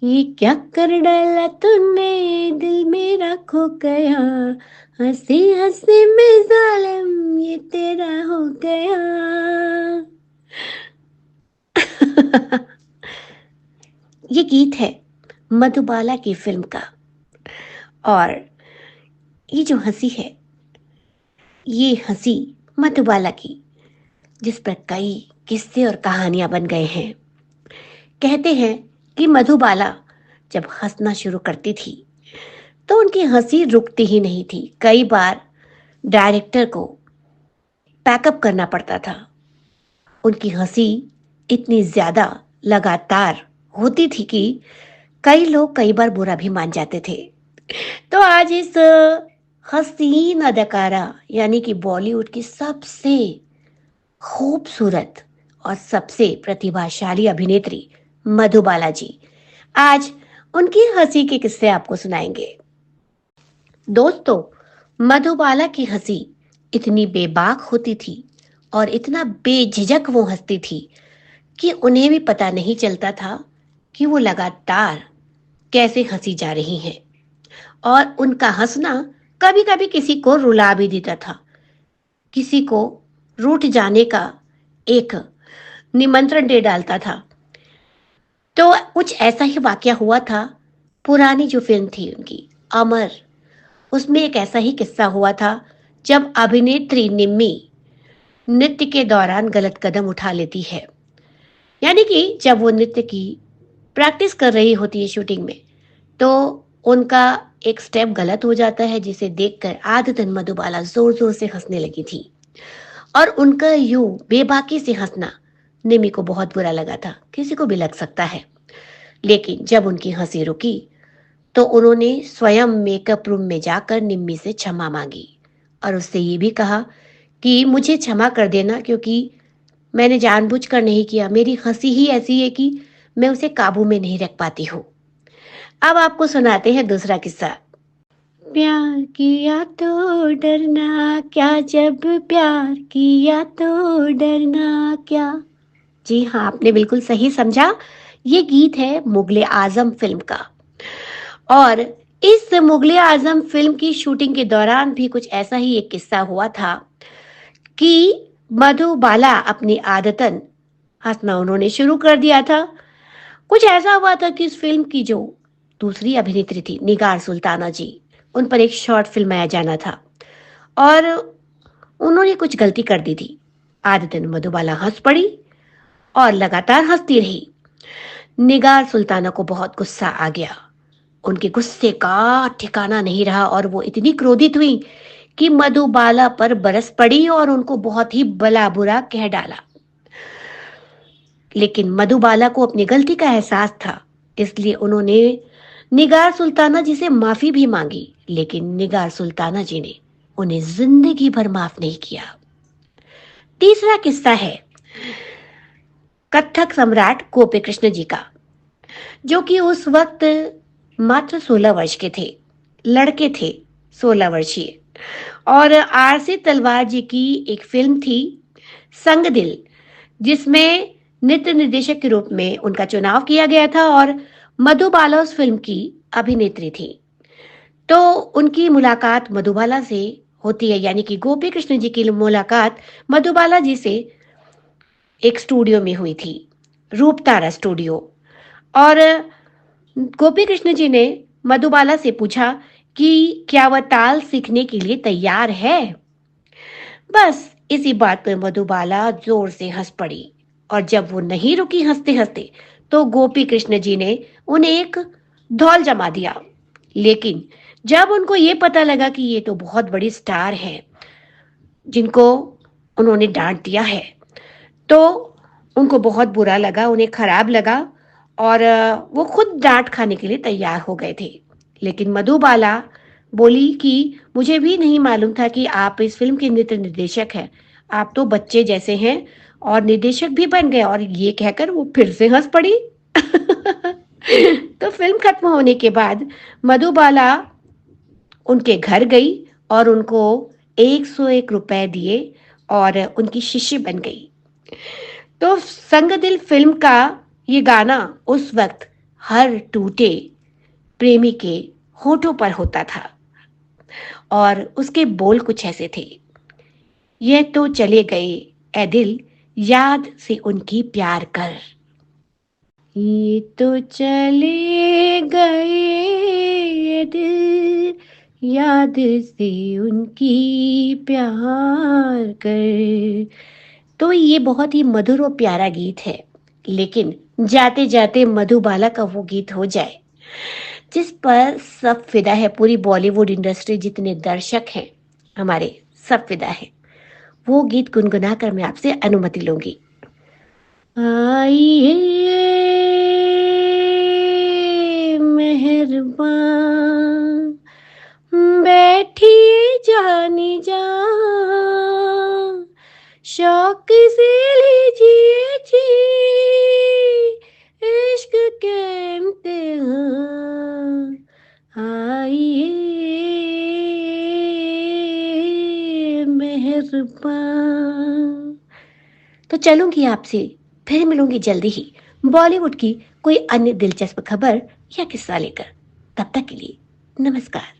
ये क्या कर डाला तूने, दिल मेरा खो गया, हंसी हंसी में जालिम ये तेरा हो गया। ये गीत है मधुबाला की फिल्म का। और ये जो हंसी है, ये हंसी मधुबाला की, जिस पर कई किस्से और कहानियां बन गए हैं। कहते हैं कि मधुबाला जब हंसना शुरू करती थी तो उनकी हंसी रुकती ही नहीं थी। कई बार डायरेक्टर को पैकअप करना पड़ता था। उनकी हंसी इतनी ज्यादा लगातार होती थी कि कई लोग कई बार बुरा भी मान जाते थे। तो आज इस हसीन अदाकारा यानी कि बॉलीवुड की सबसे खूबसूरत और सबसे प्रतिभाशाली अभिनेत्री मधुबाला जी आज उनकी हंसी के किस्से आपको सुनाएंगे। दोस्तों, मधुबाला की हंसी इतनी बेबाक होती थी और इतना बेझिझक वो हंसती थी कि उन्हें भी पता नहीं चलता था कि वो लगातार कैसे हंसी जा रही हैं। और उनका हंसना कभी कभी किसी को रुला भी देता था, किसी को रूठ जाने का एक निमंत्रण दे डालता था। तो कुछ ऐसा ही वाकया हुआ था। पुरानी जो फिल्म थी उनकी अमर, उसमें एक ऐसा ही किस्सा हुआ था जब अभिनेत्री निम्मी नृत्य के दौरान गलत कदम उठा लेती है। यानी कि जब वो नृत्य की प्रैक्टिस कर रही होती है शूटिंग में, तो उनका एक स्टेप गलत हो जाता है, जिसे देखकर आदतन मधुबाला जोर जोर से हंसने लगी थी। और उनका यूं बेबाकी से हंसना निम्मी को बहुत बुरा लगा था। किसी को भी लग सकता है। लेकिन जब उनकी हंसी रुकी तो उन्होंने स्वयं मेकअप रूम में जाकर निम्मी से क्षमा मांगी और उससे ये भी कहा कि मुझे क्षमा कर देना, क्योंकि मैंने जानबूझकर नहीं किया। मेरी हंसी ही ऐसी है कि मैं उसे काबू में नहीं रख पाती हूँ। अब आपको सुनाते हैं दूसरा किस्सा। प्यार किया तो डरना क्या, जब प्यार किया तो डरना क्या। जी हाँ, आपने बिल्कुल सही समझा। ये गीत है मुगले आजम फिल्म का। और इस मुगले आजम फिल्म की शूटिंग के दौरान भी कुछ ऐसा ही एक किस्सा हुआ था कि मधुबाला अपनी आदतन हंसना उन्होंने शुरू कर दिया था। कुछ ऐसा हुआ था कि इस फिल्म की जो दूसरी अभिनेत्री थी निगार सुल्ताना जी, उन पर एक शॉर्ट फिल्माया जाना था और उन्होंने कुछ गलती कर दी थी। आदतन मधुबाला हंस पड़ी और लगातार हंसती रही। निगार सुल्ताना को बहुत गुस्सा आ गया। उनके गुस्से का ठिकाना नहीं रहा और वो इतनी क्रोधित हुई कि मधुबाला पर बरस पड़ी और उनको बहुत ही भला बुरा कह डाला। लेकिन मधुबाला को अपनी गलती का एहसास था, इसलिए उन्होंने निगार सुल्ताना जी से माफी भी मांगी। लेकिन निगार सुल्ताना जी ने उन्हें जिंदगी भर माफ नहीं किया। तीसरा किस्सा है कथक सम्राट गोपी कृष्ण जी का, जो कि उस वक्त मात्र 16 वर्ष के थे, लड़के थे, 16 वर्षीय। और आरसी तलवार जी की एक फिल्म थी संग दिल, जिसमें नृत्य निर्देशक के रूप में उनका चुनाव किया गया था और मधुबाला उस फिल्म की अभिनेत्री थी। तो उनकी मुलाकात मधुबाला से होती है, यानी कि गोपी कृष्ण जी की मुलाकात मधुबाला जी से एक स्टूडियो में हुई थी, रूपतारा स्टूडियो। और गोपी कृष्ण जी ने मधुबाला से पूछा कि क्या वह ताल सीखने के लिए तैयार है। बस इसी बात पर मधुबाला जोर से हंस पड़ी और जब वो नहीं रुकी हंसते हंसते, तो गोपी कृष्ण जी ने उन्हें एक धौल जमा दिया। लेकिन जब उनको ये पता लगा कि ये तो बहुत बड़ी स्टार है जिनको उन्होंने डांट दिया है, तो उनको बहुत बुरा लगा, उन्हें खराब लगा और वो खुद डांट खाने के लिए तैयार हो गए थे। लेकिन मधुबाला बोली कि मुझे भी नहीं मालूम था कि आप इस फिल्म के नृत्य निर्देशक हैं। आप तो बच्चे जैसे हैं और निर्देशक भी बन गए। और ये कहकर वो फिर से हंस पड़ी। तो फिल्म खत्म होने के बाद मधुबाला उनके घर गई और उनको 101 रुपए दिए और उनकी शिष्य बन गई। तो संग दिल फिल्म का ये गाना उस वक्त हर टूटे प्रेमी के होठों पर होता था और उसके बोल कुछ ऐसे थे। ये तो चले गए ए दिल, याद से उनकी प्यार कर। ये तो चले गए ये दिल, याद से उनकी प्यार कर। तो ये बहुत ही मधुर और प्यारा गीत है, लेकिन जाते जाते मधुबाला का वो गीत हो जाए जिस पर सब फिदा है, पूरी बॉलीवुड इंडस्ट्री जितने दर्शक हैं हमारे, सब फिदा है। वो गीत गुनगुना कर मैं आपसे अनुमति लूंगी। आइए मेहरबान, बैठिए जानी जा, शौक से लीजिए जी इश्क के इम्तिहान। आइए मेहरबान। तो चलूंगी आपसे, फिर मिलूंगी जल्दी ही बॉलीवुड की कोई अन्य दिलचस्प खबर या किस्सा लेकर। तब तक के लिए नमस्कार।